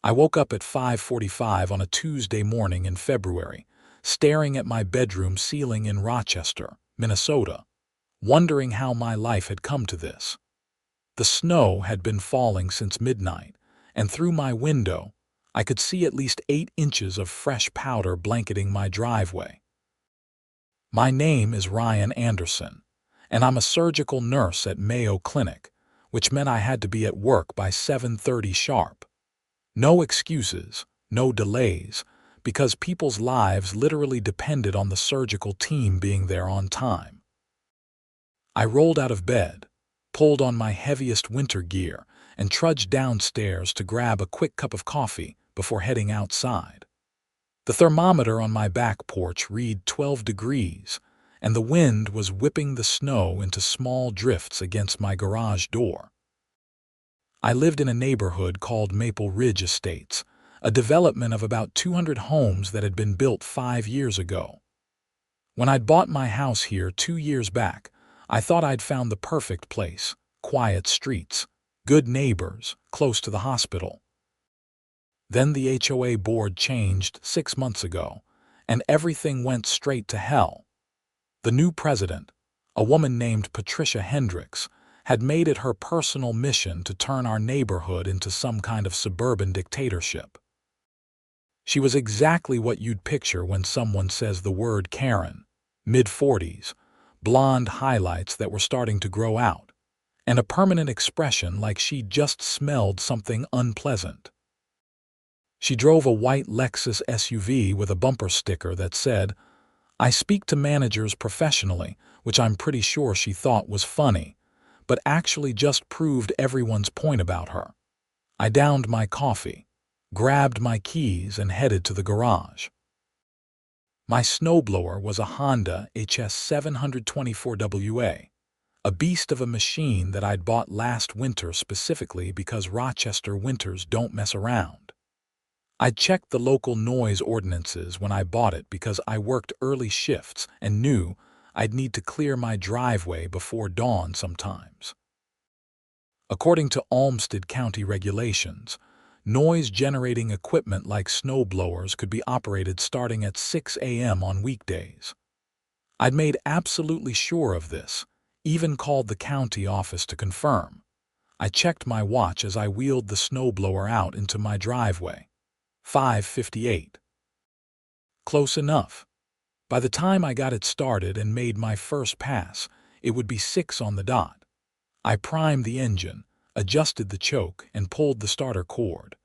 I woke up at 5:45 on a Tuesday morning in February, staring at my bedroom ceiling in Rochester, Minnesota, wondering how my life had come to this. The snow had been falling since midnight, and through my window, I could see at least 8 inches of fresh powder blanketing my driveway. My name is Ryan Anderson, and I'm a surgical nurse at Mayo Clinic, which meant I had to be at work by 7:30 sharp. No excuses, no delays, because people's lives literally depended on the surgical team being there on time. I rolled out of bed, pulled on my heaviest winter gear, and trudged downstairs to grab a quick cup of coffee before heading outside. The thermometer on my back porch read 12 degrees, and the wind was whipping the snow into small drifts against my garage door. I lived in a neighborhood called Maple Ridge Estates, a development of about 200 homes that had been built 5 years ago. When I'd bought my house here 2 years back, I thought I'd found the perfect place: quiet streets, good neighbors, close to the hospital. Then the HOA board changed 6 months ago, and everything went straight to hell. The new president, a woman named Patricia Hendricks, had made it her personal mission to turn our neighborhood into some kind of suburban dictatorship. She was exactly what you'd picture when someone says the word Karen: mid-40s, blonde highlights that were starting to grow out, and a permanent expression like she'd just smelled something unpleasant. She drove a white Lexus SUV with a bumper sticker that said, "I speak to managers professionally," which I'm pretty sure she thought was funny, but actually just proved everyone's point about her. I downed my coffee, grabbed my keys, and headed to the garage. My snowblower was a Honda HS 724WA, a beast of a machine that I'd bought last winter specifically because Rochester winters don't mess around. I'd checked the local noise ordinances when I bought it because I worked early shifts and knew I'd need to clear my driveway before dawn sometimes. According to Olmsted County regulations, noise-generating equipment like snowblowers could be operated starting at 6 a.m. on weekdays. I'd made absolutely sure of this, even called the county office to confirm. I checked my watch as I wheeled the snowblower out into my driveway. 5:58. Close enough. By the time I got it started and made my first pass, it would be 6 on the dot. I primed the engine, adjusted the choke, and pulled the starter cord.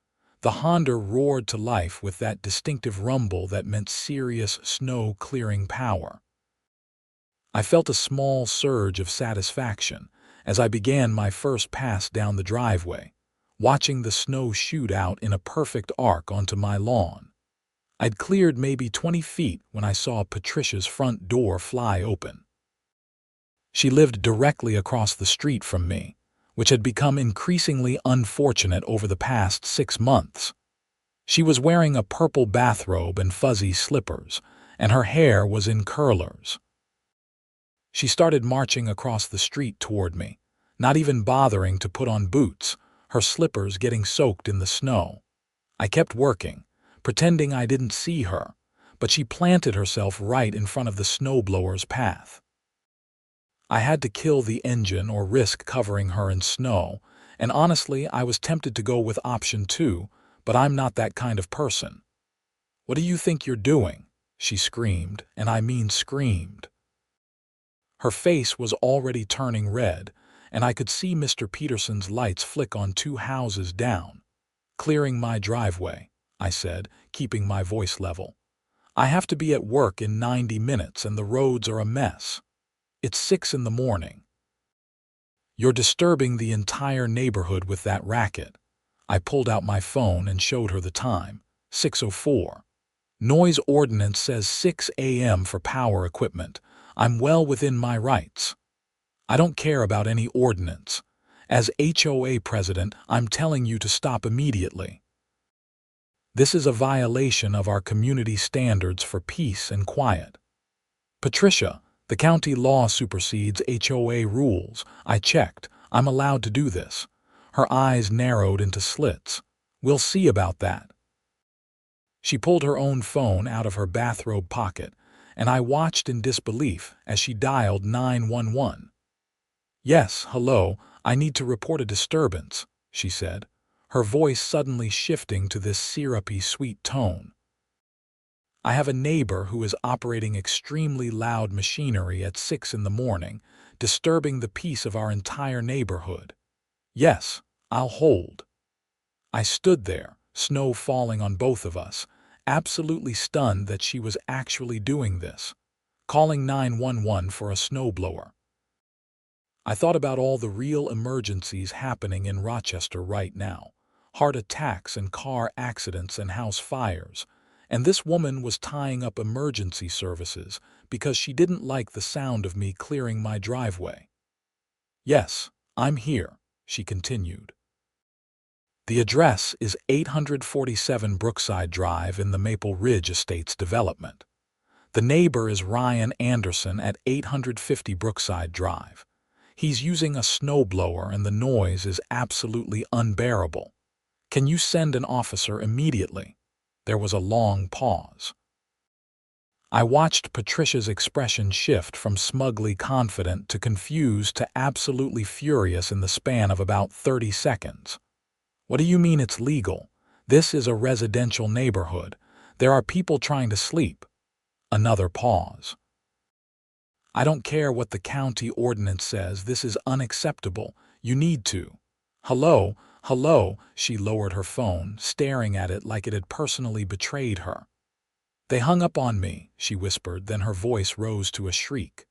The Honda roared to life with that distinctive rumble that meant serious snow-clearing power. I felt a small surge of satisfaction as I began my first pass down the driveway, watching the snow shoot out in a perfect arc onto my lawn. I'd cleared maybe 20 feet when I saw Patricia's front door fly open. She lived directly across the street from me, which had become increasingly unfortunate over the past 6 months. She was wearing a purple bathrobe and fuzzy slippers, and her hair was in curlers. She started marching across the street toward me, not even bothering to put on boots, her slippers getting soaked in the snow. I kept working, pretending I didn't see her, but she planted herself right in front of the snowblower's path. I had to kill the engine or risk covering her in snow, and honestly, I was tempted to go with option 2, but I'm not that kind of person. "What do you think you're doing?" she screamed, and I mean screamed. Her face was already turning red, and I could see Mr. Peterson's lights flick on 2 houses down. "Clearing my driveway," I said, keeping my voice level. "I have to be at work in 90 minutes and the roads are a mess. It's 6 in the morning. You're disturbing the entire neighborhood with that racket." I pulled out my phone and showed her the time. 6:04. Noise ordinance says 6 a.m. for power equipment. I'm well within my rights. I don't care about any ordinance. As HOA president, I'm telling you to stop immediately. This is a violation of our community standards for peace and quiet. "Patricia, the county law supersedes HOA rules." I checked. "I'm allowed to do this." Her eyes narrowed into slits. We'll see about that. She pulled her own phone out of her bathrobe pocket, and I watched in disbelief as she dialed 911. "Yes, hello, I need to report a disturbance," she said, her voice suddenly shifting to this syrupy sweet tone. "I have a neighbor who is operating extremely loud machinery at 6 in the morning, disturbing the peace of our entire neighborhood. Yes, I'll hold." I stood there, snow falling on both of us, absolutely stunned that she was actually doing this, calling 911 for a snowblower. I thought about all the real emergencies happening in Rochester right now, heart attacks and car accidents and house fires, and this woman was tying up emergency services because she didn't like the sound of me clearing my driveway. "Yes, I'm here," she continued. "The address is 847 Brookside Drive in the Maple Ridge Estates development. The neighbor is Ryan Anderson at 850 Brookside Drive. He's using a snowblower and the noise is absolutely unbearable. Can you send an officer immediately?" There was a long pause. I watched Patricia's expression shift from smugly confident to confused to absolutely furious in the span of about 30 seconds. "What do you mean it's legal? This is a residential neighborhood. There are people trying to sleep." Another pause. "I don't care what the county ordinance says. This is unacceptable. You need to." "Hello, hello," she lowered her phone, staring at it like it had personally betrayed her. "They hung up on me," she whispered, then her voice rose to a shriek.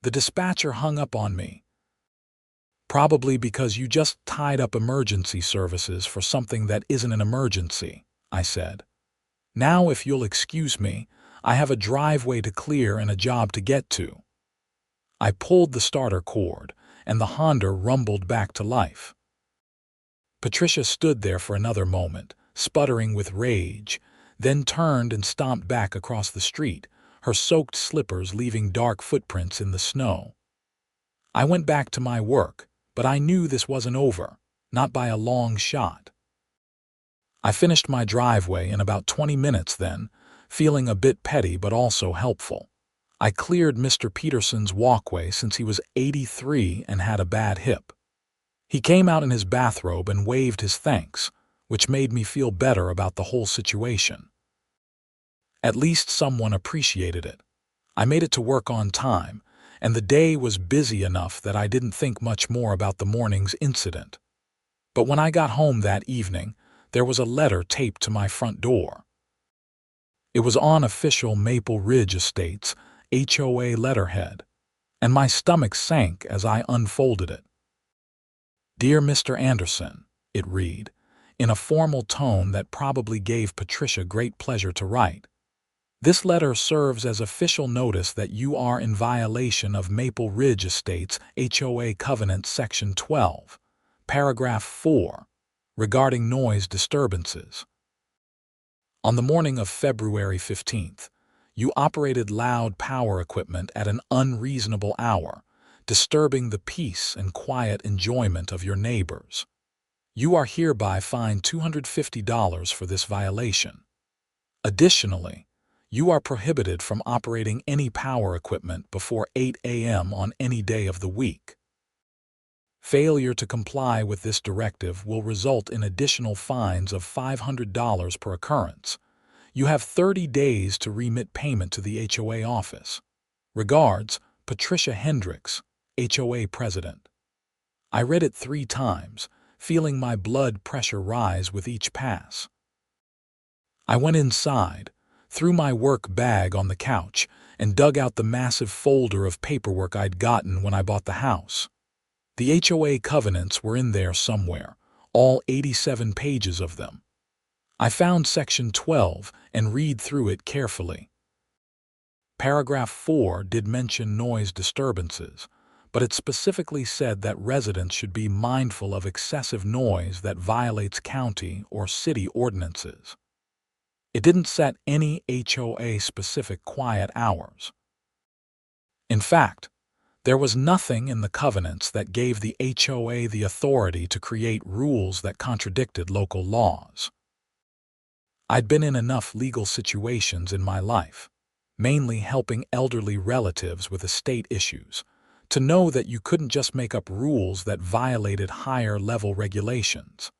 "The dispatcher hung up on me." "Probably because you just tied up emergency services for something that isn't an emergency," I said. "Now, if you'll excuse me, I have a driveway to clear and a job to get to." I pulled the starter cord, and the Honda rumbled back to life. Patricia stood there for another moment, sputtering with rage, then turned and stomped back across the street, her soaked slippers leaving dark footprints in the snow. I went back to my work, but I knew this wasn't over, not by a long shot. I finished my driveway in about 20 minutes then, feeling a bit petty but also helpful. I cleared Mr. Peterson's walkway since he was 83 and had a bad hip. He came out in his bathrobe and waved his thanks, which made me feel better about the whole situation. At least someone appreciated it. I made it to work on time, and the day was busy enough that I didn't think much more about the morning's incident. But when I got home that evening, there was a letter taped to my front door. It was on official Maple Ridge Estates HOA letterhead, and my stomach sank as I unfolded it. "Dear Mr. Anderson," it read, in a formal tone that probably gave Patricia great pleasure to write. "This letter serves as official notice that you are in violation of Maple Ridge Estates HOA Covenant Section 12, Paragraph 4, regarding noise disturbances. On the morning of February 15th, you operated loud power equipment at an unreasonable hour, disturbing the peace and quiet enjoyment of your neighbors. You are hereby fined $250 for this violation. Additionally, you are prohibited from operating any power equipment before 8 a.m. on any day of the week. Failure to comply with this directive will result in additional fines of $500 per occurrence. You have 30 days to remit payment to the HOA office. Regards, Patricia Hendricks, HOA President." I read it 3 times, feeling my blood pressure rise with each pass. I went inside, threw my work bag on the couch, and dug out the massive folder of paperwork I'd gotten when I bought the house. The HOA covenants were in there somewhere, all 87 pages of them. I found Section 12 and read through it carefully. Paragraph 4 did mention noise disturbances, but it specifically said that residents should be mindful of excessive noise that violates county or city ordinances. It didn't set any HOA-specific quiet hours. In fact, There was nothing in the covenants that gave the HOA the authority to create rules that contradicted local laws. I'd been in enough legal situations in my life, mainly helping elderly relatives with estate issues, to know that you couldn't just make up rules that violated higher-level regulations.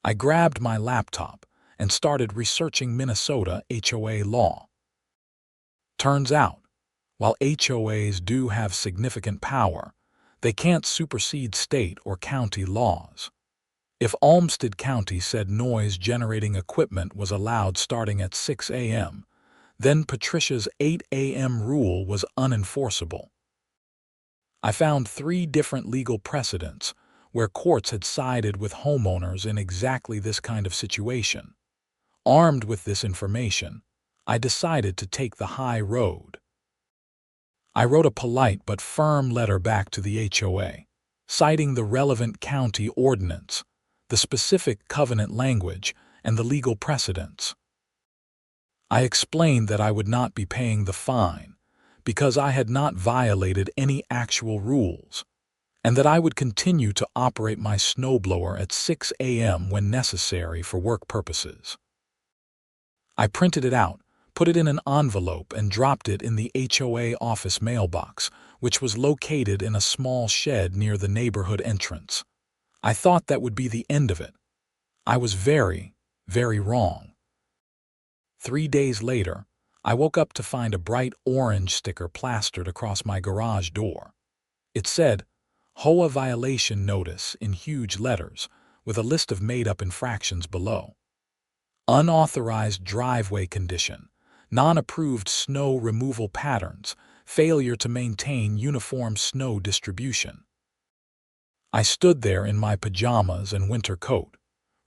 I grabbed my laptop and started researching Minnesota HOA law. Turns out, while HOAs do have significant power, they can't supersede state or county laws. If Olmsted County said noise-generating equipment was allowed starting at 6 a.m., then Patricia's 8 a.m. rule was unenforceable. I found 3 different legal precedents where courts had sided with homeowners in exactly this kind of situation. Armed with this information, I decided to take the high road. I wrote a polite but firm letter back to the HOA, citing the relevant county ordinance, the specific covenant language, and the legal precedents. I explained that I would not be paying the fine because I had not violated any actual rules, and that I would continue to operate my snowblower at 6 a.m. when necessary for work purposes. I printed it out, put it in an envelope, and dropped it in the HOA office mailbox, which was located in a small shed near the neighborhood entrance. I thought that would be the end of it. I was very, very wrong. 3 days later, I woke up to find a bright orange sticker plastered across my garage door. It said, HOA violation notice in huge letters, with a list of made-up infractions below. Unauthorized driveway condition, non-approved snow removal patterns, failure to maintain uniform snow distribution. I stood there in my pajamas and winter coat,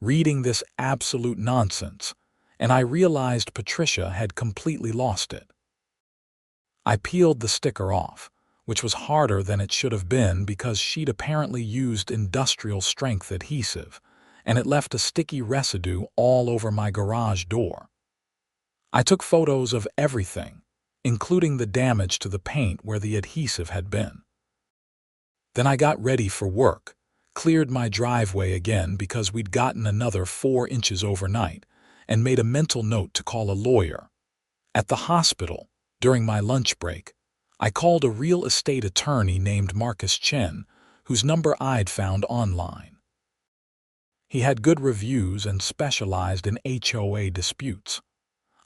reading this absolute nonsense, and I realized Patricia had completely lost it. I peeled the sticker off, which was harder than it should have been because she'd apparently used industrial-strength adhesive, and it left a sticky residue all over my garage door. I took photos of everything, including the damage to the paint where the adhesive had been. Then I got ready for work, cleared my driveway again because we'd gotten another 4 inches overnight, and made a mental note to call a lawyer. At the hospital, during my lunch break, I called a real estate attorney named Marcus Chen, whose number I'd found online. He had good reviews and specialized in HOA disputes.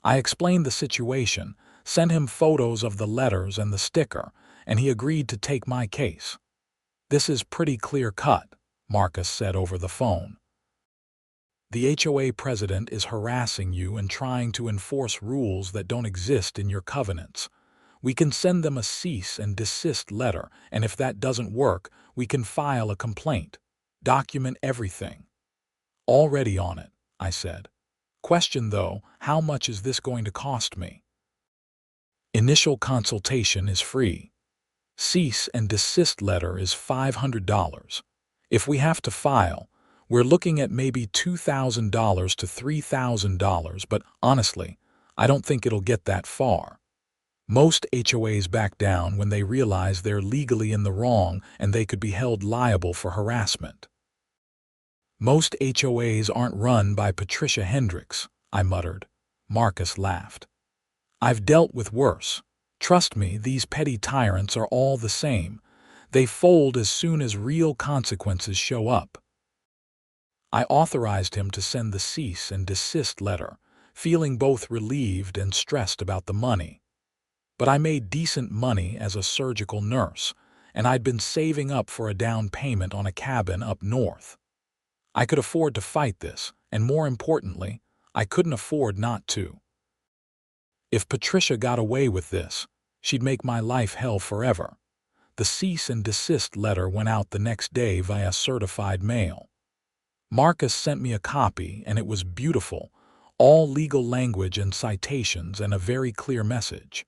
I explained the situation, sent him photos of the letters and the sticker, and he agreed to take my case. "This is pretty clear-cut," Marcus said over the phone. "The HOA president is harassing you and trying to enforce rules that don't exist in your covenants. We can send them a cease and desist letter, and if that doesn't work, we can file a complaint. Document everything." "Already on it," I said. "Question though, how much is this going to cost me?" "Initial consultation is free. Cease and desist letter is $500. If we have to file, we're looking at maybe $2,000 to $3,000, but honestly, I don't think it'll get that far. Most HOAs back down when they realize they're legally in the wrong and they could be held liable for harassment." "Most HOAs aren't run by Patricia Hendricks," I muttered. Marcus laughed. "I've dealt with worse. Trust me, these petty tyrants are all the same. They fold as soon as real consequences show up." I authorized him to send the cease and desist letter, feeling both relieved and stressed about the money. But I made decent money as a surgical nurse, and I'd been saving up for a down payment on a cabin up north. I could afford to fight this, and more importantly, I couldn't afford not to. If Patricia got away with this, she'd make my life hell forever. The cease and desist letter went out the next day via certified mail. Marcus sent me a copy, and it was beautiful, all legal language and citations, and a very clear message.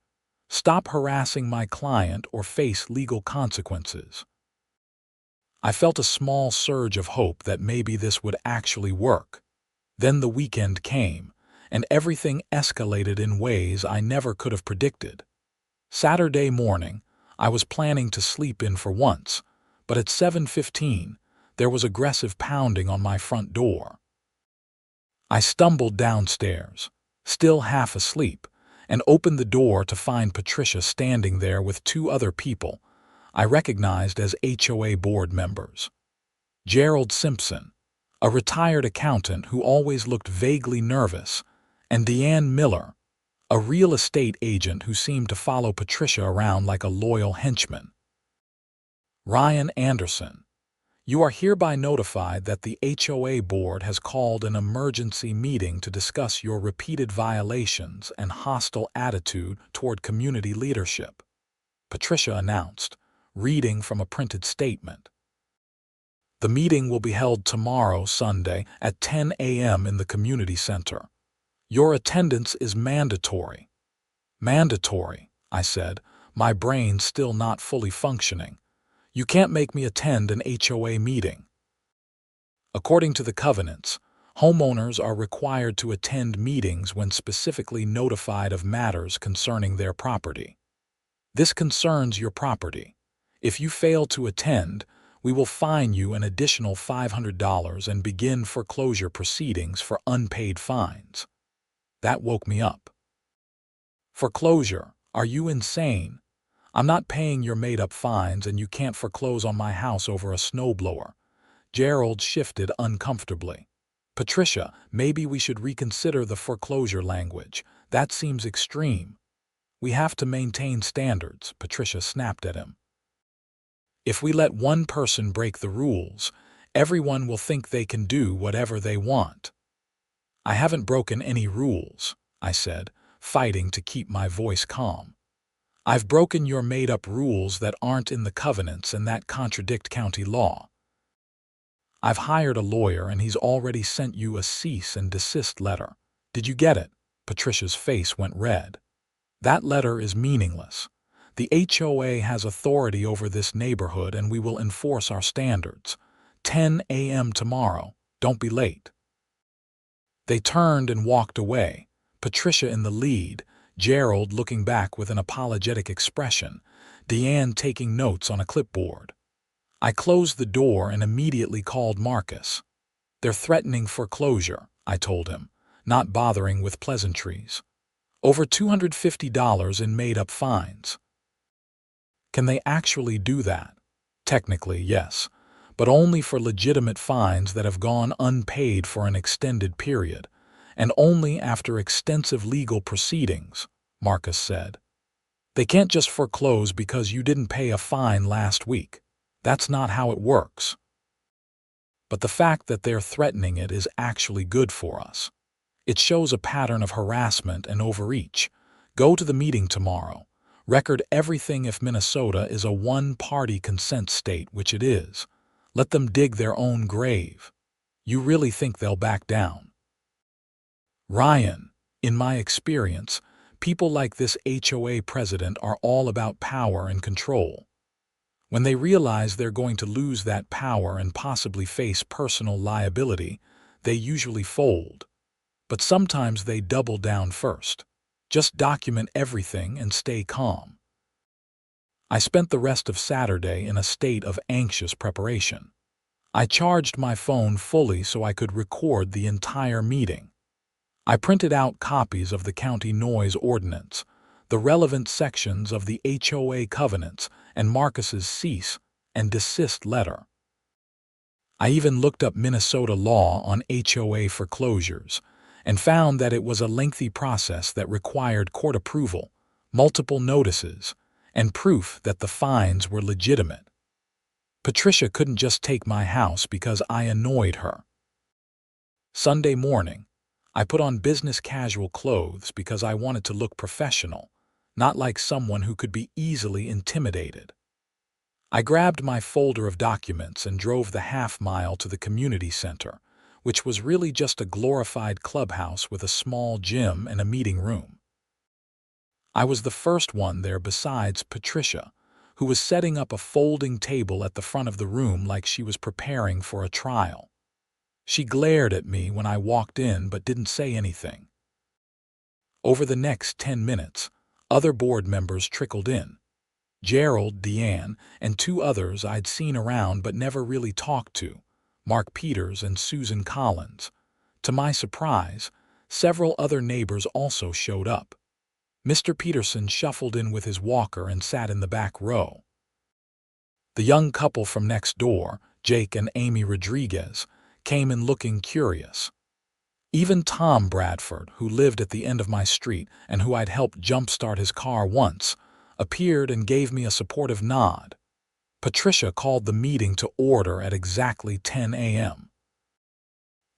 Stop harassing my client or face legal consequences. I felt a small surge of hope that maybe this would actually work. Then the weekend came, and everything escalated in ways I never could have predicted. Saturday morning, I was planning to sleep in for once, but at 7:15, there was aggressive pounding on my front door. I stumbled downstairs, still half asleep, and opened the door to find Patricia standing there with two other people I recognized as HOA board members. Gerald Simpson, a retired accountant who always looked vaguely nervous, and Deanne Miller, a real estate agent who seemed to follow Patricia around like a loyal henchman. Ryan Anderson, you are hereby notified that the HOA board has called an emergency meeting to discuss your repeated violations and hostile attitude toward community leadership, Patricia announced, reading from a printed statement. The meeting will be held tomorrow, Sunday, at 10 a.m. in the community center. Your attendance is mandatory. Mandatory, I said, my brain still not fully functioning. You can't make me attend an HOA meeting. According to the covenants, homeowners are required to attend meetings when specifically notified of matters concerning their property. This concerns your property. If you fail to attend, we will fine you an additional $500 and begin foreclosure proceedings for unpaid fines. That woke me up. Foreclosure? Are you insane? I'm not paying your made-up fines and you can't foreclose on my house over a snowblower. Gerald shifted uncomfortably. Patricia, maybe we should reconsider the foreclosure language. That seems extreme. We have to maintain standards, Patricia snapped at him. If we let one person break the rules, everyone will think they can do whatever they want. I haven't broken any rules, I said, fighting to keep my voice calm. I've broken your made-up rules that aren't in the covenants and that contradict county law. I've hired a lawyer and he's already sent you a cease and desist letter. Did you get it? Patricia's face went red. That letter is meaningless. The HOA has authority over this neighborhood and we will enforce our standards. 10 a.m. tomorrow. Don't be late. They turned and walked away, Patricia in the lead, Gerald looking back with an apologetic expression, Deanne taking notes on a clipboard. I closed the door and immediately called Marcus. They're threatening foreclosure, I told him, not bothering with pleasantries. Over $250 in made-up fines. Can they actually do that? Technically, yes, but only for legitimate fines that have gone unpaid for an extended period, and only after extensive legal proceedings, Marcus said. They can't just foreclose because you didn't pay a fine last week. That's not how it works. But the fact that they're threatening it is actually good for us. It shows a pattern of harassment and overreach. Go to the meeting tomorrow. Record everything if Minnesota is a one-party consent state, which it is. Let them dig their own grave. You really think they'll back down? Ryan, in my experience, people like this HOA president are all about power and control. When they realize they're going to lose that power and possibly face personal liability, they usually fold. But sometimes they double down first. Just document everything and stay calm. I spent the rest of Saturday in a state of anxious preparation. I charged my phone fully so I could record the entire meeting. I printed out copies of the county noise ordinance, the relevant sections of the HOA covenants, and Marcus's cease and desist letter. I even looked up Minnesota law on HOA foreclosures and found that it was a lengthy process that required court approval, multiple notices, and proof that the fines were legitimate. Patricia couldn't just take my house because I annoyed her. Sunday morning, I put on business casual clothes because I wanted to look professional, not like someone who could be easily intimidated. I grabbed my folder of documents and drove the half-mile to the community center, which was really just a glorified clubhouse with a small gym and a meeting room. I was the first one there besides Patricia, who was setting up a folding table at the front of the room like she was preparing for a trial. She glared at me when I walked in but didn't say anything. Over the next 10 minutes, other board members trickled in. Gerald, Deanne, and two others I'd seen around but never really talked to, Mark Peters and Susan Collins. To my surprise, several other neighbors also showed up. Mr. Peterson shuffled in with his walker and sat in the back row. The young couple from next door, Jake and Amy Rodriguez, came in looking curious. Even Tom Bradford, who lived at the end of my street and who I'd helped jumpstart his car once, appeared and gave me a supportive nod. Patricia called the meeting to order at exactly 10 a.m.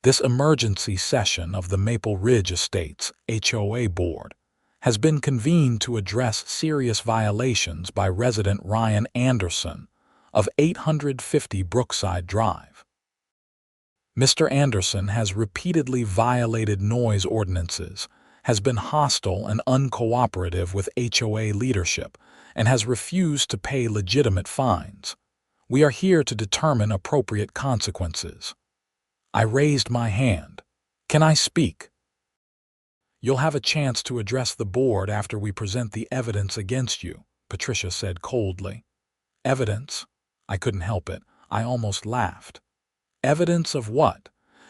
This emergency session of the Maple Ridge Estates HOA Board has been convened to address serious violations by resident Ryan Anderson of 850 Brookside Drive. Mr. Anderson has repeatedly violated noise ordinances, has been hostile and uncooperative with HOA leadership, and has refused to pay legitimate fines. We are here to determine appropriate consequences. I raised my hand. Can I speak? You'll have a chance to address the board after we present the evidence against you, Patricia said coldly. Evidence? I couldn't help it. I almost laughed. Evidence of what?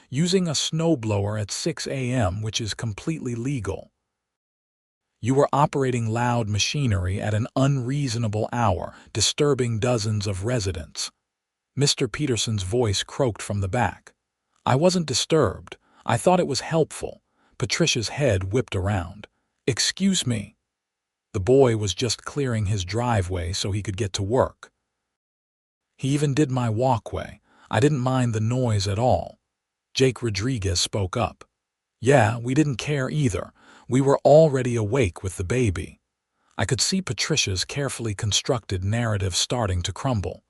Using a snowblower at 6 a.m., which is completely legal. You were operating loud machinery at an unreasonable hour, disturbing dozens of residents. Mr. Peterson's voice croaked from the back. I wasn't disturbed. I thought it was helpful. Patricia's head whipped around. Excuse me. The boy was just clearing his driveway so he could get to work. He even did my walkway. I didn't mind the noise at all. Jake Rodriguez spoke up. Yeah, we didn't care either. We were already awake with the baby. I could see Patricia's carefully constructed narrative starting to crumble.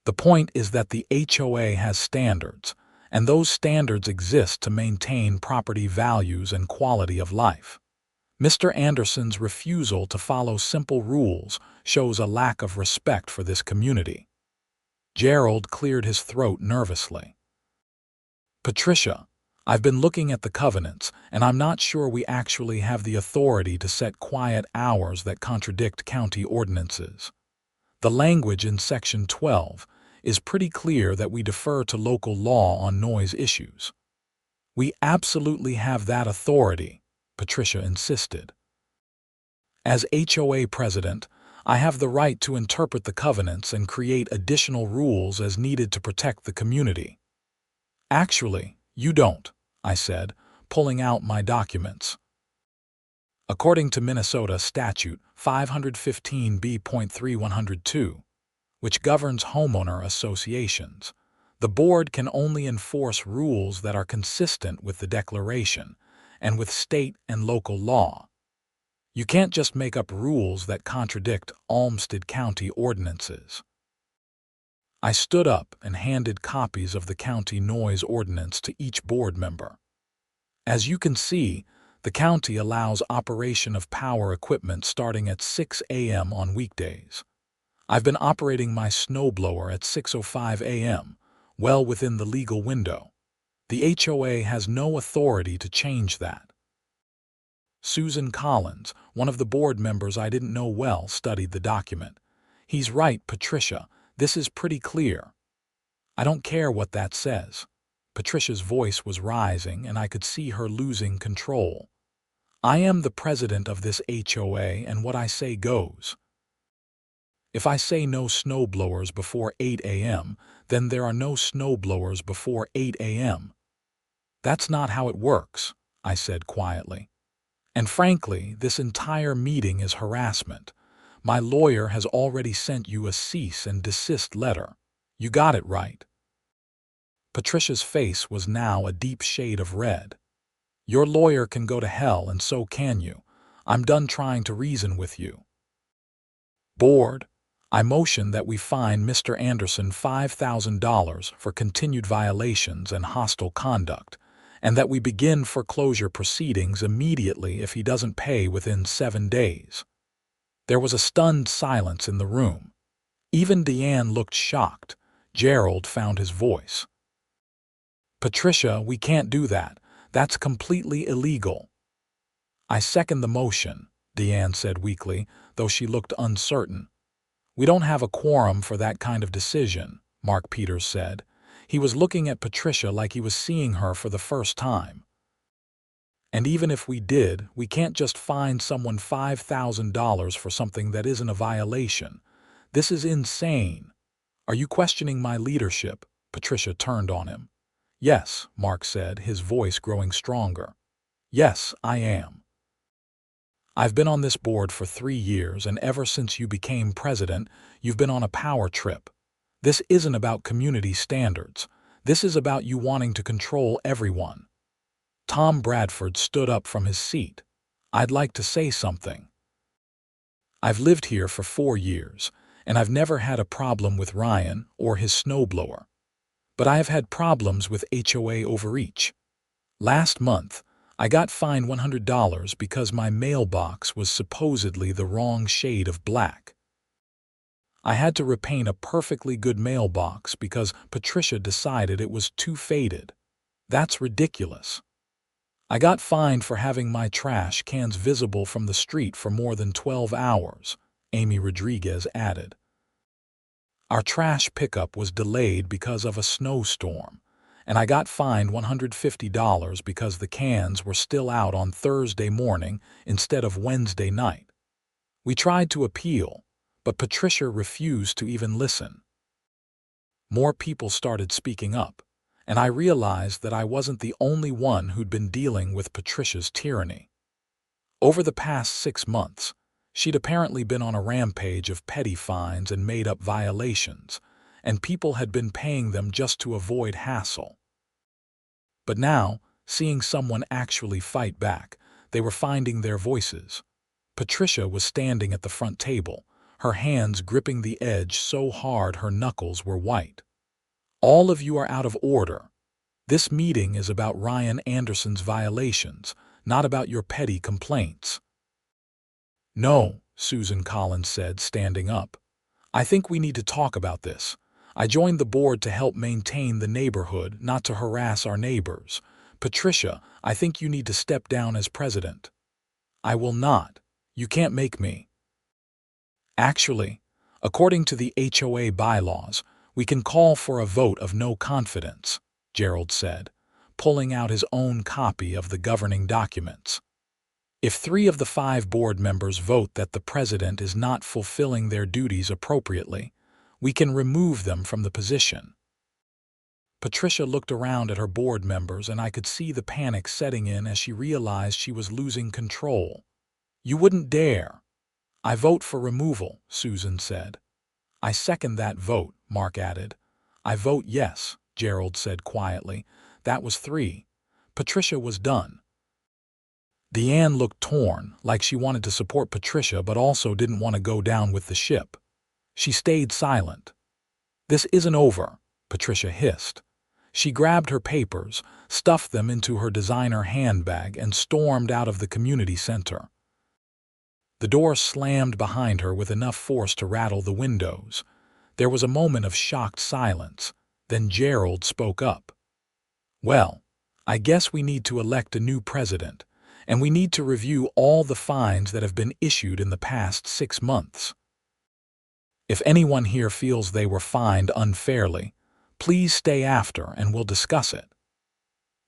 The point is that the HOA has standards, and those standards exist to maintain property values and quality of life. Mr. Anderson's refusal to follow simple rules shows a lack of respect for this community. Gerald cleared his throat nervously. Patricia, I've been looking at the covenants, and I'm not sure we actually have the authority to set quiet hours that contradict county ordinances. The language in Section 12 is pretty clear that we defer to local law on noise issues. We absolutely have that authority, Patricia insisted. As HOA president, I have the right to interpret the covenants and create additional rules as needed to protect the community. Actually, you don't, I said, pulling out my documents. According to Minnesota Statute 515B.3102, which governs homeowner associations, the board can only enforce rules that are consistent with the Declaration and with state and local law. You can't just make up rules that contradict Olmsted County ordinances. I stood up and handed copies of the county noise ordinance to each board member. As you can see, the county allows operation of power equipment starting at 6 a.m. on weekdays. I've been operating my snowblower at 6:05 a.m., well within the legal window. The HOA has no authority to change that. Susan Collins, one of the board members I didn't know well, studied the document. He's right, Patricia. This is pretty clear. I don't care what that says. Patricia's voice was rising, and I could see her losing control. I am the president of this HOA, and what I say goes. If I say no snowblowers before 8 a.m., then there are no snowblowers before 8 a.m. That's not how it works, I said quietly. And frankly, this entire meeting is harassment. My lawyer has already sent you a cease and desist letter. You got it right. Patricia's face was now a deep shade of red. Your lawyer can go to hell, and so can you. I'm done trying to reason with you. Board, I motion that we fine Mr. Anderson $5,000 for continued violations and hostile conduct, and that we begin foreclosure proceedings immediately if he doesn't pay within 7 days. There was a stunned silence in the room. Even Deanne looked shocked. Gerald found his voice. Patricia, we can't do that. That's completely illegal. I second the motion, Deanne said weakly, though she looked uncertain. "We don't have a quorum for that kind of decision," Mark Peters said. He was looking at Patricia like he was seeing her for the first time. "And even if we did, we can't just fine someone $5,000 for something that isn't a violation. This is insane. Are you questioning my leadership?" Patricia turned on him. "Yes," Mark said, his voice growing stronger. "Yes, I am. I've been on this board for 3 years, and ever since you became president, you've been on a power trip. This isn't about community standards. This is about you wanting to control everyone." Tom Bradford stood up from his seat. "I'd like to say something. I've lived here for 4 years, and I've never had a problem with Ryan or his snowblower. But I have had problems with HOA overreach. Last month, I got fined $100 because my mailbox was supposedly the wrong shade of black. I had to repaint a perfectly good mailbox because Patricia decided it was too faded. That's ridiculous. I got fined for having my trash cans visible from the street for more than 12 hours, Amy Rodriguez added. Our trash pickup was delayed because of a snowstorm, and I got fined $150 because the cans were still out on Thursday morning instead of Wednesday night. We tried to appeal, but Patricia refused to even listen. More people started speaking up, and I realized that I wasn't the only one who'd been dealing with Patricia's tyranny. Over the past 6 months, she'd apparently been on a rampage of petty fines and made-up violations, and people had been paying them just to avoid hassle. But now, seeing someone actually fight back, they were finding their voices. Patricia was standing at the front table, her hands gripping the edge so hard her knuckles were white. "All of you are out of order. This meeting is about Ryan Anderson's violations, not about your petty complaints." "No," Susan Collins said, standing up. "I think we need to talk about this. I joined the board to help maintain the neighborhood, not to harass our neighbors. Patricia, I think you need to step down as president." "I will not. You can't make me." "Actually, according to the HOA bylaws, we can call for a vote of no confidence," Gerald said, pulling out his own copy of the governing documents. "If 3 of the 5 board members vote that the president is not fulfilling their duties appropriately, we can remove them from the position." Patricia looked around at her board members, and I could see the panic setting in as she realized she was losing control. "You wouldn't dare." "I vote for removal," Susan said. "I second that vote," Mark added. "I vote yes," Gerald said quietly. That was 3. Patricia was done. Deanne looked torn, like she wanted to support Patricia but also didn't want to go down with the ship. She stayed silent. "This isn't over," Patricia hissed. She grabbed her papers, stuffed them into her designer handbag, and stormed out of the community center. The door slammed behind her with enough force to rattle the windows. There was a moment of shocked silence. Then Gerald spoke up. "Well, I guess we need to elect a new president, and we need to review all the fines that have been issued in the past 6 months. If anyone here feels they were fined unfairly, please stay after and we'll discuss it."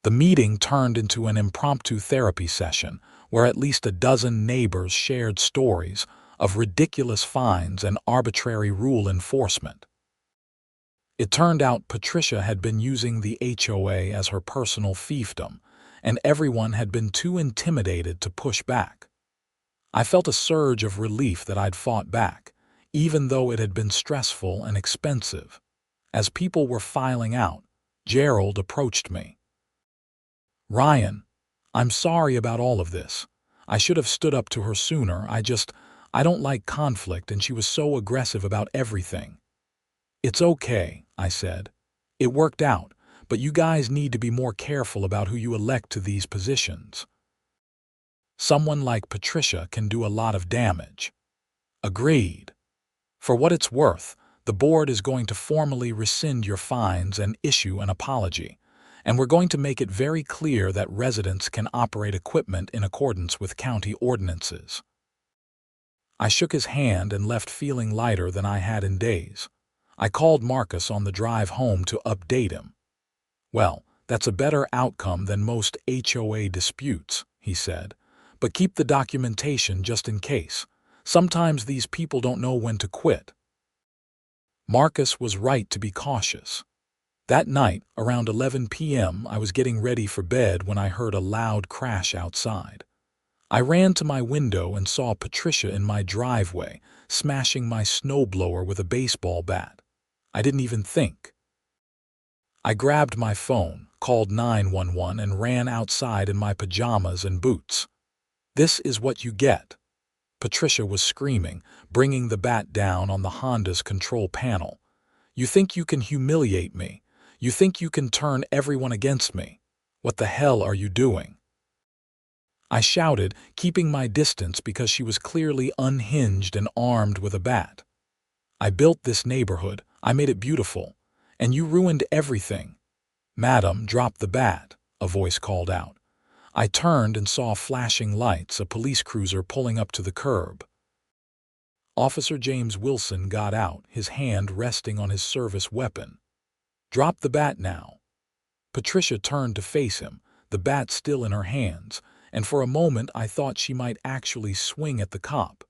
The meeting turned into an impromptu therapy session where at least a dozen neighbors shared stories of ridiculous fines and arbitrary rule enforcement. It turned out Patricia had been using the HOA as her personal fiefdom, and everyone had been too intimidated to push back. I felt a surge of relief that I'd fought back, even though it had been stressful and expensive. As people were filing out, Gerald approached me. "Ryan, I'm sorry about all of this. I should have stood up to her sooner. I don't like conflict, and she was so aggressive about everything." "It's okay," I said. "It worked out, but you guys need to be more careful about who you elect to these positions. Someone like Patricia can do a lot of damage." "Agreed. For what it's worth, the board is going to formally rescind your fines and issue an apology, and we're going to make it very clear that residents can operate equipment in accordance with county ordinances." I shook his hand and left feeling lighter than I had in days. I called Marcus on the drive home to update him. "Well, that's a better outcome than most HOA disputes," he said. "But keep the documentation just in case. Sometimes these people don't know when to quit." Marcus was right to be cautious. That night, around 11 p.m., I was getting ready for bed when I heard a loud crash outside. I ran to my window and saw Patricia in my driveway, smashing my snowblower with a baseball bat. I didn't even think. I grabbed my phone, called 911, and ran outside in my pajamas and boots. "This is what you get," Patricia was screaming, bringing the bat down on the Honda's control panel. "You think you can humiliate me? You think you can turn everyone against me? What the hell are you doing?" I shouted, keeping my distance because she was clearly unhinged and armed with a bat. "I built this neighborhood, I made it beautiful, and you ruined everything." "Madam, drop the bat," a voice called out. I turned and saw flashing lights, a police cruiser pulling up to the curb. Officer James Wilson got out, his hand resting on his service weapon. "Drop the bat now." Patricia turned to face him, the bat still in her hands, and for a moment I thought she might actually swing at the cop.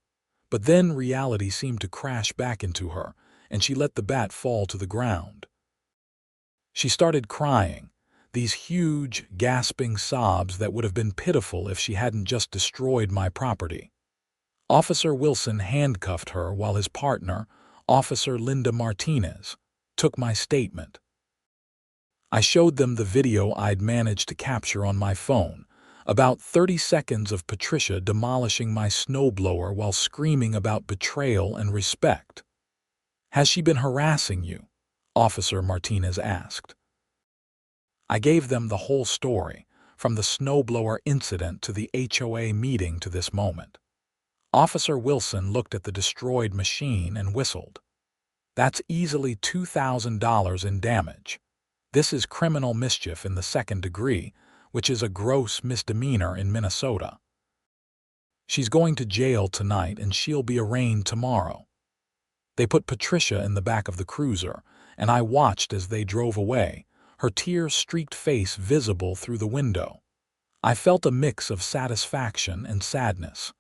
But then reality seemed to crash back into her, and she let the bat fall to the ground. She started crying, these huge, gasping sobs that would have been pitiful if she hadn't just destroyed my property. Officer Wilson handcuffed her while his partner, Officer Linda Martinez, took my statement. I showed them the video I'd managed to capture on my phone, about 30 seconds of Patricia demolishing my snowblower while screaming about betrayal and respect. "Has she been harassing you?" Officer Martinez asked. I gave them the whole story, from the snowblower incident to the HOA meeting to this moment. Officer Wilson looked at the destroyed machine and whistled. "That's easily $2,000 in damage. This is criminal mischief in the second degree, which is a gross misdemeanor in Minnesota. She's going to jail tonight and she'll be arraigned tomorrow." They put Patricia in the back of the cruiser, and I watched as they drove away, her tear-streaked face visible through the window. I felt a mix of satisfaction and sadness.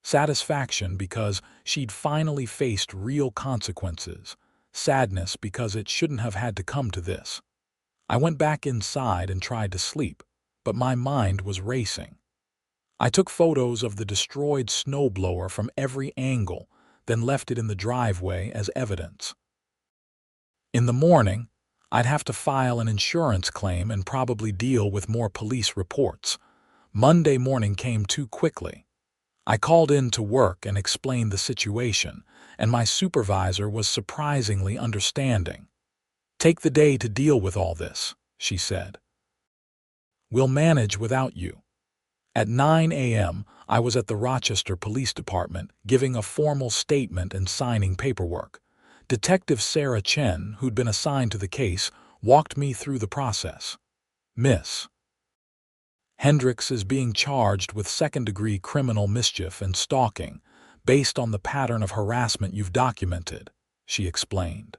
Satisfaction because she'd finally faced real consequences. Sadness because it shouldn't have had to come to this. I went back inside and tried to sleep, but my mind was racing. I took photos of the destroyed snowblower from every angle, then left it in the driveway as evidence. In the morning, I'd have to file an insurance claim and probably deal with more police reports. Monday morning came too quickly. I called in to work and explained the situation, and my supervisor was surprisingly understanding. "Take the day to deal with all this," she said. "We'll manage without you." At 9 a.m., I was at the Rochester Police Department, giving a formal statement and signing paperwork. Detective Sarah Chen, who'd been assigned to the case, walked me through the process. "Miss Hendricks is being charged with second-degree criminal mischief and stalking, based on the pattern of harassment you've documented," she explained.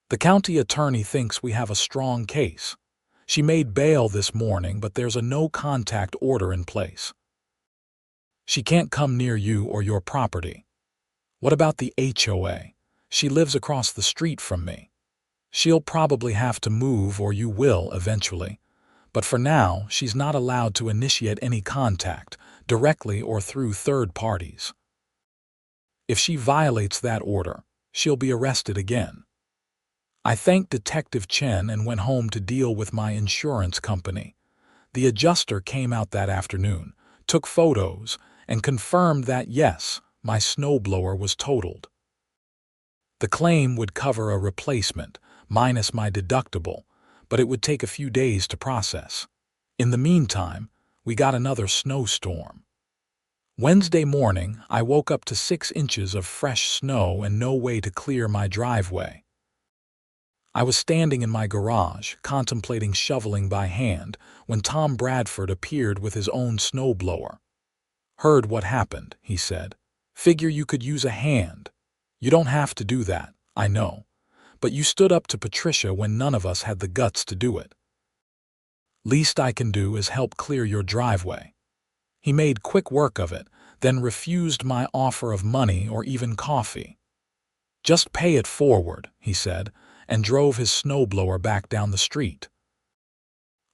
"The county attorney thinks we have a strong case. She made bail this morning, but there's a no-contact order in place. She can't come near you or your property." "What about the HOA? She lives across the street from me." "She'll probably have to move, or you will eventually. But for now, she's not allowed to initiate any contact, directly or through third parties. If she violates that order, she'll be arrested again." I thanked Detective Chen and went home to deal with my insurance company. The adjuster came out that afternoon, took photos, and confirmed that yes, my snowblower was totaled. The claim would cover a replacement, minus my deductible, but it would take a few days to process. In the meantime, we got another snowstorm. Wednesday morning, I woke up to 6 inches of fresh snow and no way to clear my driveway. I was standing in my garage, contemplating shoveling by hand, when Tom Bradford appeared with his own snowblower. "Heard what happened," he said. Figure you could use a hand. You don't have to do that, I know. But you stood up to Patricia when none of us had the guts to do it. Least I can do is help clear your driveway. He made quick work of it, then refused my offer of money or even coffee. Just pay it forward, he said, and drove his snowblower back down the street.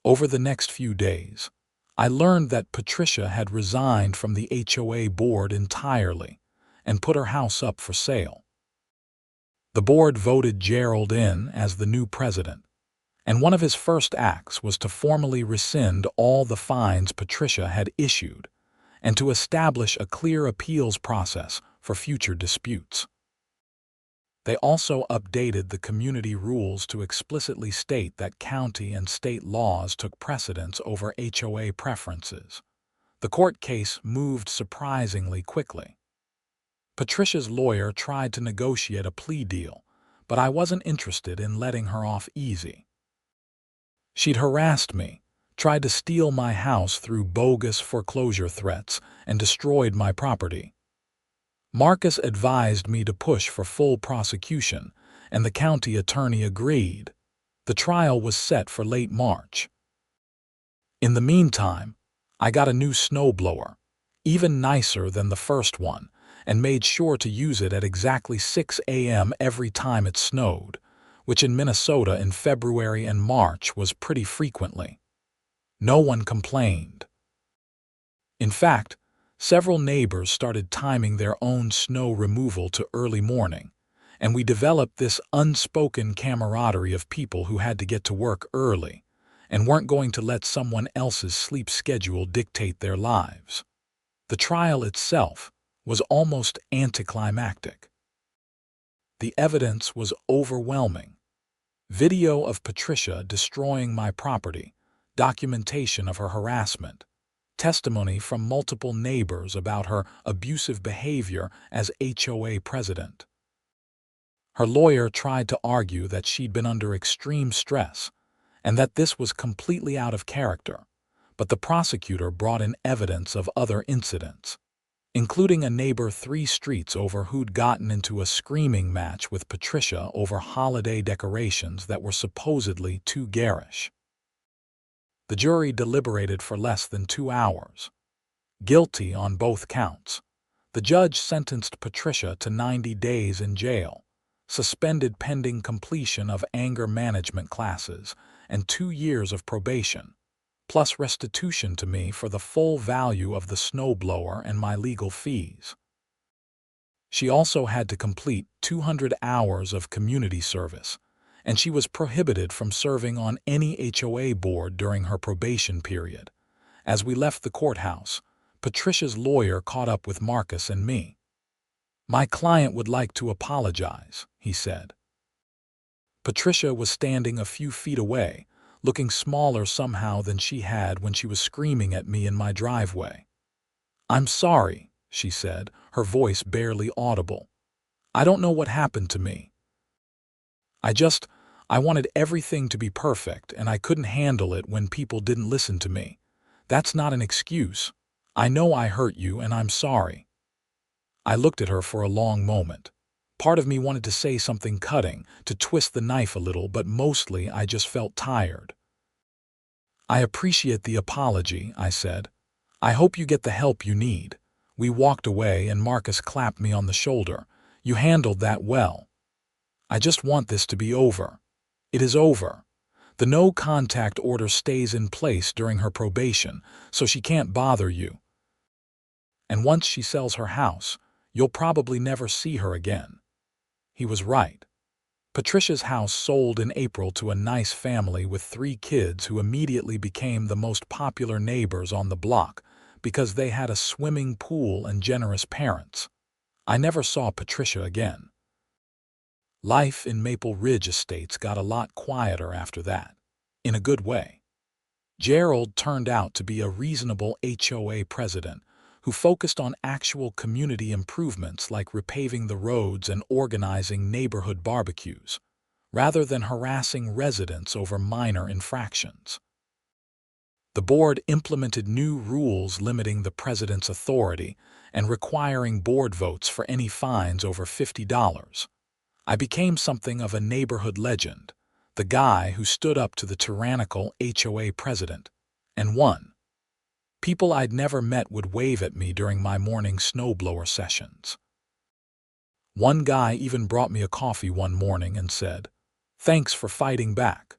Over the next few days, I learned that Patricia had resigned from the HOA board entirely and put her house up for sale. The board voted Gerald in as the new president, and one of his first acts was to formally rescind all the fines Patricia had issued and to establish a clear appeals process for future disputes. They also updated the community rules to explicitly state that county and state laws took precedence over HOA preferences. The court case moved surprisingly quickly. Patricia's lawyer tried to negotiate a plea deal, but I wasn't interested in letting her off easy. She'd harassed me, tried to steal my house through bogus foreclosure threats, and destroyed my property. Marcus advised me to push for full prosecution, and the county attorney agreed. The trial was set for late March. In the meantime, I got a new snowblower, even nicer than the first one, and made sure to use it at exactly 6 a.m. every time it snowed, which in Minnesota in February and March was pretty frequently. No one complained. In fact, several neighbors started timing their own snow removal to early morning, and we developed this unspoken camaraderie of people who had to get to work early and weren't going to let someone else's sleep schedule dictate their lives. The trial itself was almost anticlimactic. The evidence was overwhelming. Video of Patricia destroying my property, documentation of her harassment, testimony from multiple neighbors about her abusive behavior as HOA president. Her lawyer tried to argue that she'd been under extreme stress and that this was completely out of character, but the prosecutor brought in evidence of other incidents, including a neighbor 3 streets over who'd gotten into a screaming match with Patricia over holiday decorations that were supposedly too garish. The jury deliberated for less than 2 hours. Guilty on both counts. The judge sentenced Patricia to 90 days in jail, suspended pending completion of anger management classes, and 2 years of probation, plus restitution to me for the full value of the snowblower and my legal fees. She also had to complete 200 hours of community service, and she was prohibited from serving on any HOA board during her probation period. As we left the courthouse, Patricia's lawyer caught up with Marcus and me. "My client would like to apologize," he said. Patricia was standing a few feet away, looking smaller somehow than she had when she was screaming at me in my driveway. "I'm sorry," she said, her voice barely audible. "I don't know what happened to me. I wanted everything to be perfect, and I couldn't handle it when people didn't listen to me. That's not an excuse. I know I hurt you, and I'm sorry." I looked at her for a long moment. Part of me wanted to say something cutting, to twist the knife a little, but mostly I just felt tired. "I appreciate the apology," I said. "I hope you get the help you need." We walked away, and Marcus clapped me on the shoulder. "You handled that well. I just want this to be over." It is over. The no-contact order stays in place during her probation, so she can't bother you. And once she sells her house, you'll probably never see her again. He was right. Patricia's house sold in April to a nice family with 3 kids who immediately became the most popular neighbors on the block because they had a swimming pool and generous parents. I never saw Patricia again. Life in Maple Ridge Estates got a lot quieter after that, in a good way. Gerald turned out to be a reasonable HOA president who focused on actual community improvements like repaving the roads and organizing neighborhood barbecues, rather than harassing residents over minor infractions. The board implemented new rules limiting the president's authority and requiring board votes for any fines over $50. I became something of a neighborhood legend, the guy who stood up to the tyrannical HOA president and won. People I'd never met would wave at me during my morning snowblower sessions. One guy even brought me a coffee one morning and said, "Thanks for fighting back.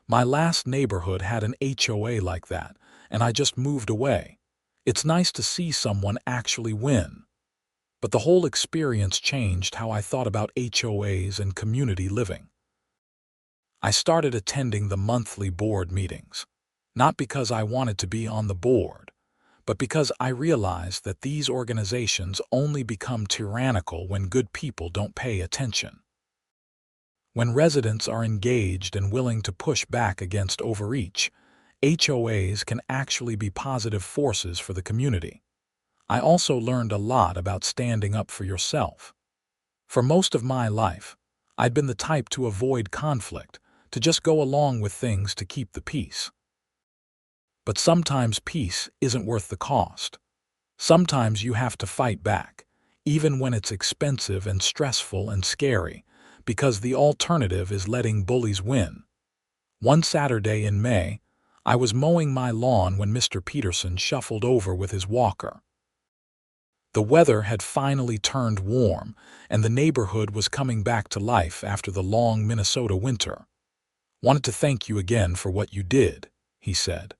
My last neighborhood had an HOA like that, and I just moved away. It's nice to see someone actually win." But the whole experience changed how I thought about HOAs and community living. I started attending the monthly board meetings, not because I wanted to be on the board, but because I realized that these organizations only become tyrannical when good people don't pay attention. When residents are engaged and willing to push back against overreach, HOAs can actually be positive forces for the community. I also learned a lot about standing up for yourself. For most of my life, I'd been the type to avoid conflict, to just go along with things to keep the peace. But sometimes peace isn't worth the cost. Sometimes you have to fight back, even when it's expensive and stressful and scary, because the alternative is letting bullies win. One Saturday in May, I was mowing my lawn when Mr. Peterson shuffled over with his walker. The weather had finally turned warm, and the neighborhood was coming back to life after the long Minnesota winter. "Wanted to thank you again for what you did," he said.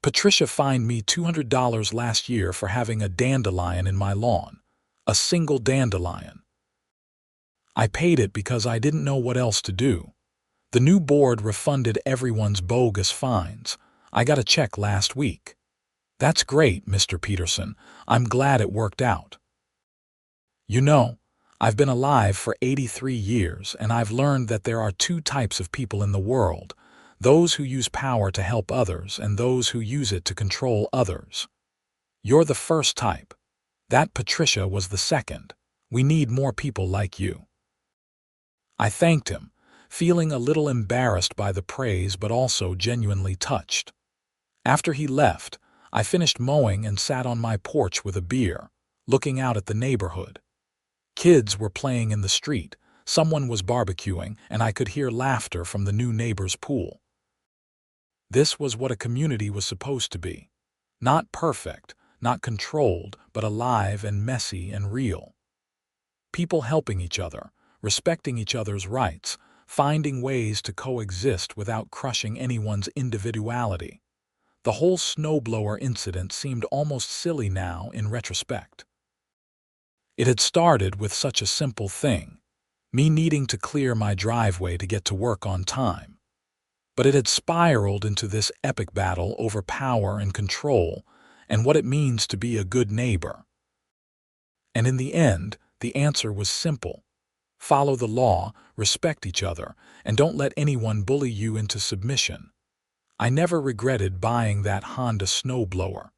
"Patricia fined me $200 last year for having a dandelion in my lawn. A single dandelion. I paid it because I didn't know what else to do. The new board refunded everyone's bogus fines. I got a check last week." "That's great, Mr. Peterson. I'm glad it worked out. You know, I've been alive for 83 years, and I've learned that there are two types of people in the world: those who use power to help others and those who use it to control others. You're the first type. That Patricia was the second. We need more people like you." I thanked him, feeling a little embarrassed by the praise but also genuinely touched. After he left, I finished mowing and sat on my porch with a beer, looking out at the neighborhood. Kids were playing in the street, someone was barbecuing, and I could hear laughter from the new neighbor's pool. This was what a community was supposed to be. Not perfect, not controlled, but alive and messy and real. People helping each other, respecting each other's rights, finding ways to coexist without crushing anyone's individuality. The whole snowblower incident seemed almost silly now in retrospect. It had started with such a simple thing, me needing to clear my driveway to get to work on time. But it had spiraled into this epic battle over power and control and what it means to be a good neighbor. And in the end, the answer was simple. Follow the law, respect each other, and don't let anyone bully you into submission. I never regretted buying that Honda snowblower.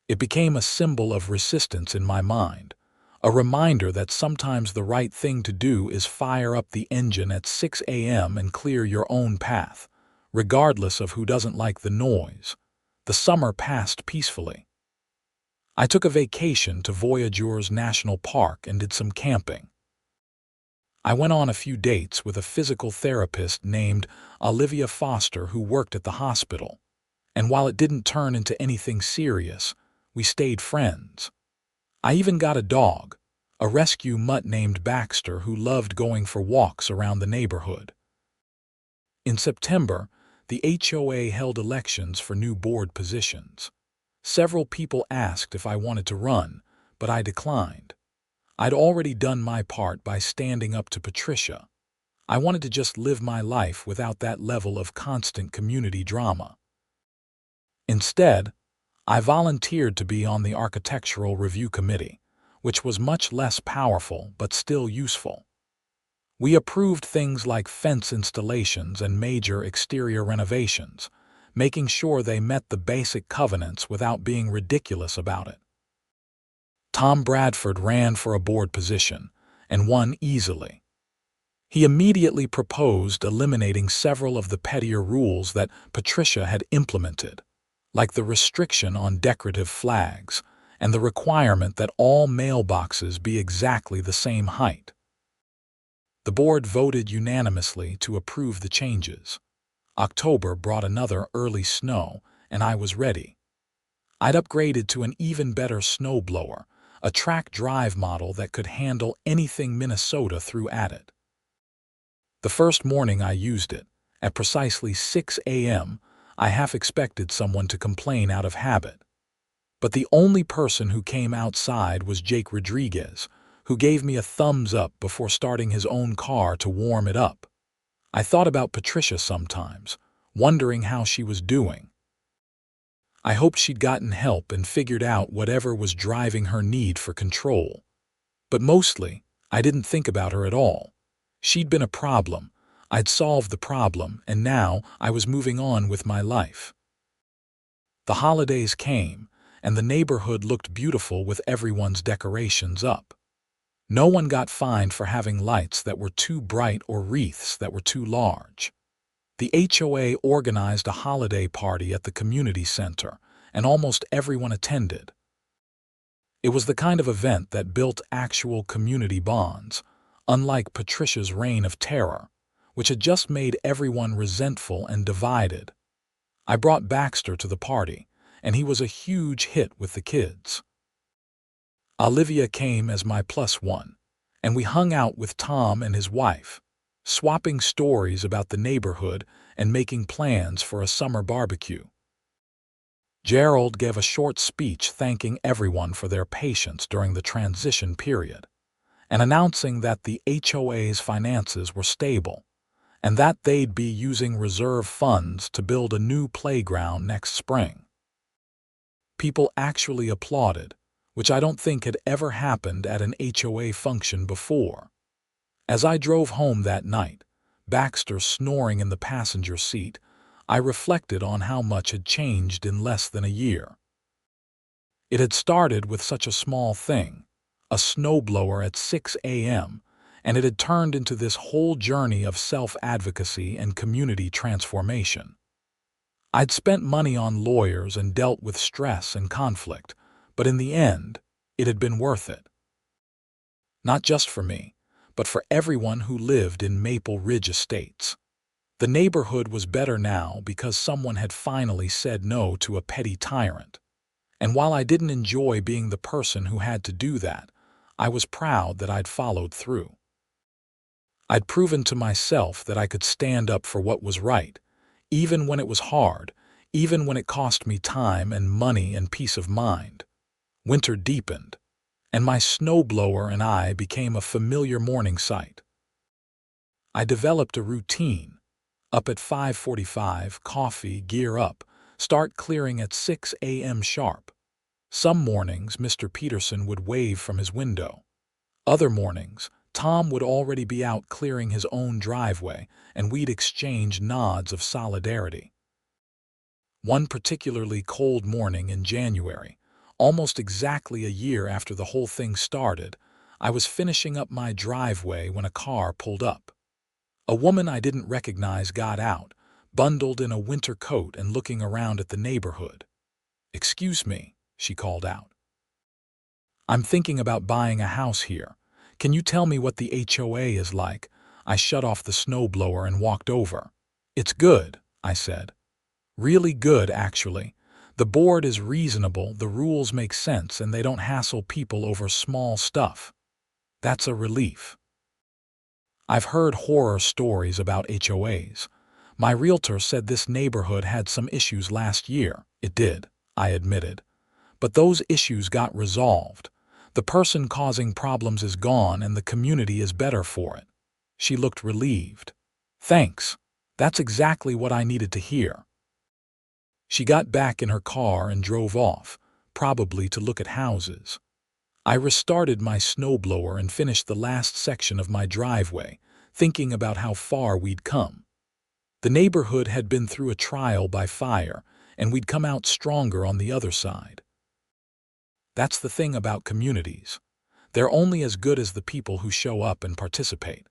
It became a symbol of resistance in my mind, a reminder that sometimes the right thing to do is fire up the engine at 6 a.m. and clear your own path, regardless of who doesn't like the noise. The summer passed peacefully. I took a vacation to Voyageurs National Park and did some camping. I went on a few dates with a physical therapist named Olivia Foster who worked at the hospital, and while it didn't turn into anything serious, we stayed friends. I even got a dog, a rescue mutt named Baxter who loved going for walks around the neighborhood. In September, the HOA held elections for new board positions. Several people asked if I wanted to run, but I declined. I'd already done my part by standing up to Patricia. I wanted to just live my life without that level of constant community drama. Instead, I volunteered to be on the Architectural Review Committee, which was much less powerful but still useful. We approved things like fence installations and major exterior renovations, making sure they met the basic covenants without being ridiculous about it. Tom Bradford ran for a board position and won easily. He immediately proposed eliminating several of the pettier rules that Patricia had implemented, like the restriction on decorative flags and the requirement that all mailboxes be exactly the same height. The board voted unanimously to approve the changes. October brought another early snow, and I was ready. I'd upgraded to an even better snowblower, a track drive model that could handle anything Minnesota threw at it. The first morning I used it, at precisely 6 a.m., I half expected someone to complain out of habit. But the only person who came outside was Jake Rodriguez, who gave me a thumbs up before starting his own car to warm it up. I thought about Patricia sometimes, wondering how she was doing. I hoped she'd gotten help and figured out whatever was driving her need for control. But mostly, I didn't think about her at all. She'd been a problem. I'd solved the problem, and now I was moving on with my life. The holidays came, and the neighborhood looked beautiful with everyone's decorations up. No one got fined for having lights that were too bright or wreaths that were too large. The HOA organized a holiday party at the community center, and almost everyone attended. It was the kind of event that built actual community bonds, unlike Patricia's reign of terror, which had just made everyone resentful and divided. I brought Baxter to the party, and he was a huge hit with the kids. Olivia came as my +1, and we hung out with Tom and his wife, swapping stories about the neighborhood and making plans for a summer barbecue. Gerald gave a short speech thanking everyone for their patience during the transition period, and announcing that the HOA's finances were stable, and that they'd be using reserve funds to build a new playground next spring. People actually applauded, which I don't think had ever happened at an HOA function before. As I drove home that night, Baxter snoring in the passenger seat, I reflected on how much had changed in less than a year. It had started with such a small thing, a snowblower at 6 a.m., and it had turned into this whole journey of self-advocacy and community transformation. I'd spent money on lawyers and dealt with stress and conflict, but in the end, it had been worth it. Not just for me, but for everyone who lived in Maple Ridge Estates. The neighborhood was better now because someone had finally said no to a petty tyrant. And while I didn't enjoy being the person who had to do that, I was proud that I'd followed through. I'd proven to myself that I could stand up for what was right, even when it was hard, even when it cost me time and money and peace of mind. Winter deepened, and my snowblower and I became a familiar morning sight. I developed a routine. Up at 5:45, coffee, gear up, start clearing at 6 a.m. sharp. Some mornings, Mr. Peterson would wave from his window. Other mornings, Tom would already be out clearing his own driveway, and we'd exchange nods of solidarity. One particularly cold morning in January, almost exactly a year after the whole thing started, I was finishing up my driveway when a car pulled up. A woman I didn't recognize got out, bundled in a winter coat and looking around at the neighborhood. "Excuse me," she called out. "I'm thinking about buying a house here. Can you tell me what the HOA is like?" I shut off the snowblower and walked over. "It's good," I said. "Really good, actually. The board is reasonable, the rules make sense, and they don't hassle people over small stuff. That's a relief." I've heard horror stories about HOAs. My realtor said this neighborhood had some issues last year. It did, I admitted. But those issues got resolved. The person causing problems is gone and the community is better for it. She looked relieved. "Thanks. That's exactly what I needed to hear." She got back in her car and drove off, probably to look at houses. I restarted my snowblower and finished the last section of my driveway, thinking about how far we'd come. The neighborhood had been through a trial by fire, and we'd come out stronger on the other side. That's the thing about communities. They're only as good as the people who show up and participate.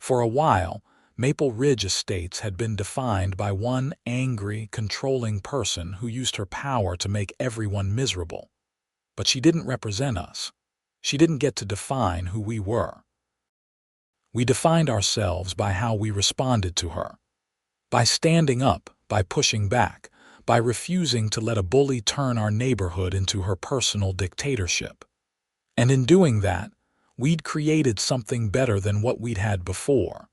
For a while, Maple Ridge Estates had been defined by one angry, controlling person who used her power to make everyone miserable. But she didn't represent us. She didn't get to define who we were. We defined ourselves by how we responded to her. By standing up, by pushing back, by refusing to let a bully turn our neighborhood into her personal dictatorship. And in doing that, we'd created something better than what we'd had before.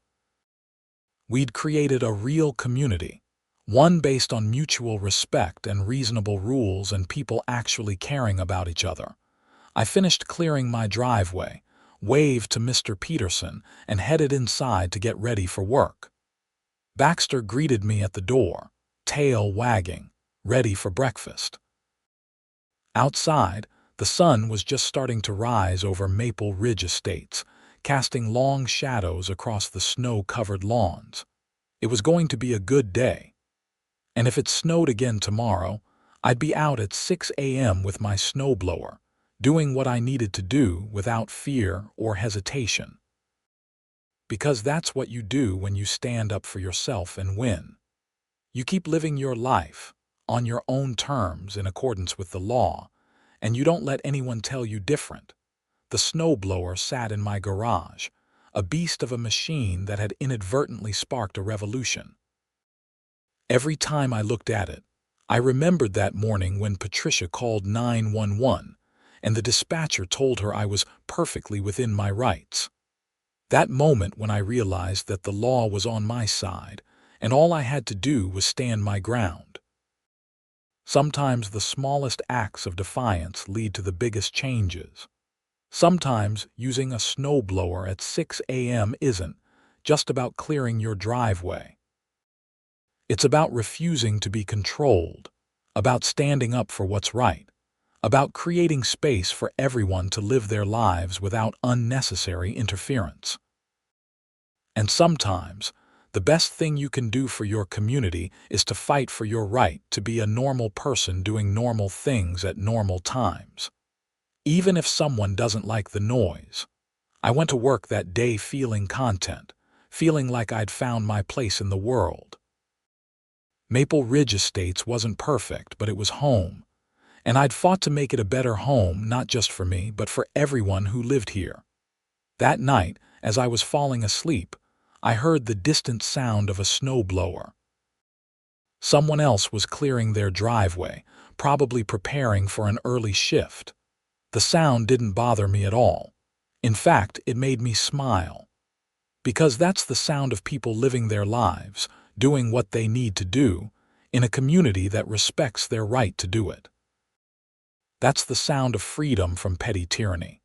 We'd created a real community, one based on mutual respect and reasonable rules and people actually caring about each other. I finished clearing my driveway, waved to Mr. Peterson, and headed inside to get ready for work. Baxter greeted me at the door, tail wagging, ready for breakfast. Outside, the sun was just starting to rise over Maple Ridge Estates, casting long shadows across the snow-covered lawns. It was going to be a good day. And if it snowed again tomorrow, I'd be out at 6 a.m. with my snowblower, doing what I needed to do without fear or hesitation. Because that's what you do when you stand up for yourself and win. You keep living your life on your own terms in accordance with the law, and you don't let anyone tell you different. The snowblower sat in my garage, a beast of a machine that had inadvertently sparked a revolution. Every time I looked at it, I remembered that morning when Patricia called 911, and the dispatcher told her I was perfectly within my rights. That moment when I realized that the law was on my side, and all I had to do was stand my ground. Sometimes the smallest acts of defiance lead to the biggest changes. Sometimes using a snowblower at 6 a.m. isn't just about clearing your driveway. It's about refusing to be controlled, about standing up for what's right, about creating space for everyone to live their lives without unnecessary interference. And sometimes, the best thing you can do for your community is to fight for your right to be a normal person doing normal things at normal times. Even if someone doesn't like the noise. I went to work that day feeling content, feeling like I'd found my place in the world. Maple Ridge Estates wasn't perfect, but it was home, and I'd fought to make it a better home not just for me, but for everyone who lived here. That night, as I was falling asleep, I heard the distant sound of a snowblower. Someone else was clearing their driveway, probably preparing for an early shift. The sound didn't bother me at all. In fact, it made me smile. Because that's the sound of people living their lives, doing what they need to do, in a community that respects their right to do it. That's the sound of freedom from petty tyranny.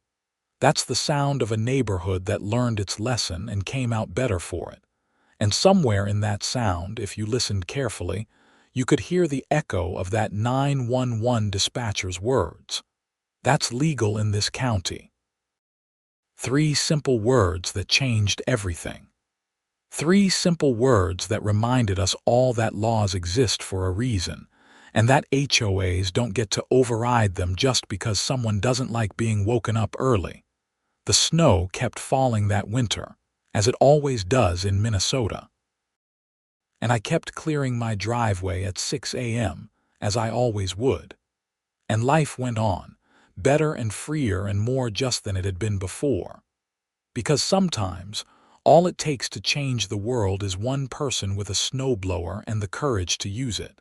That's the sound of a neighborhood that learned its lesson and came out better for it. And somewhere in that sound, if you listened carefully, you could hear the echo of that 911 dispatcher's words. That's legal in this county. 3 simple words that changed everything. 3 simple words that reminded us all that laws exist for a reason, and that HOAs don't get to override them just because someone doesn't like being woken up early. The snow kept falling that winter, as it always does in Minnesota. And I kept clearing my driveway at 6 a.m., as I always would. And life went on, better and freer and more just than it had been before. Because sometimes, all it takes to change the world is one person with a snowblower and the courage to use it.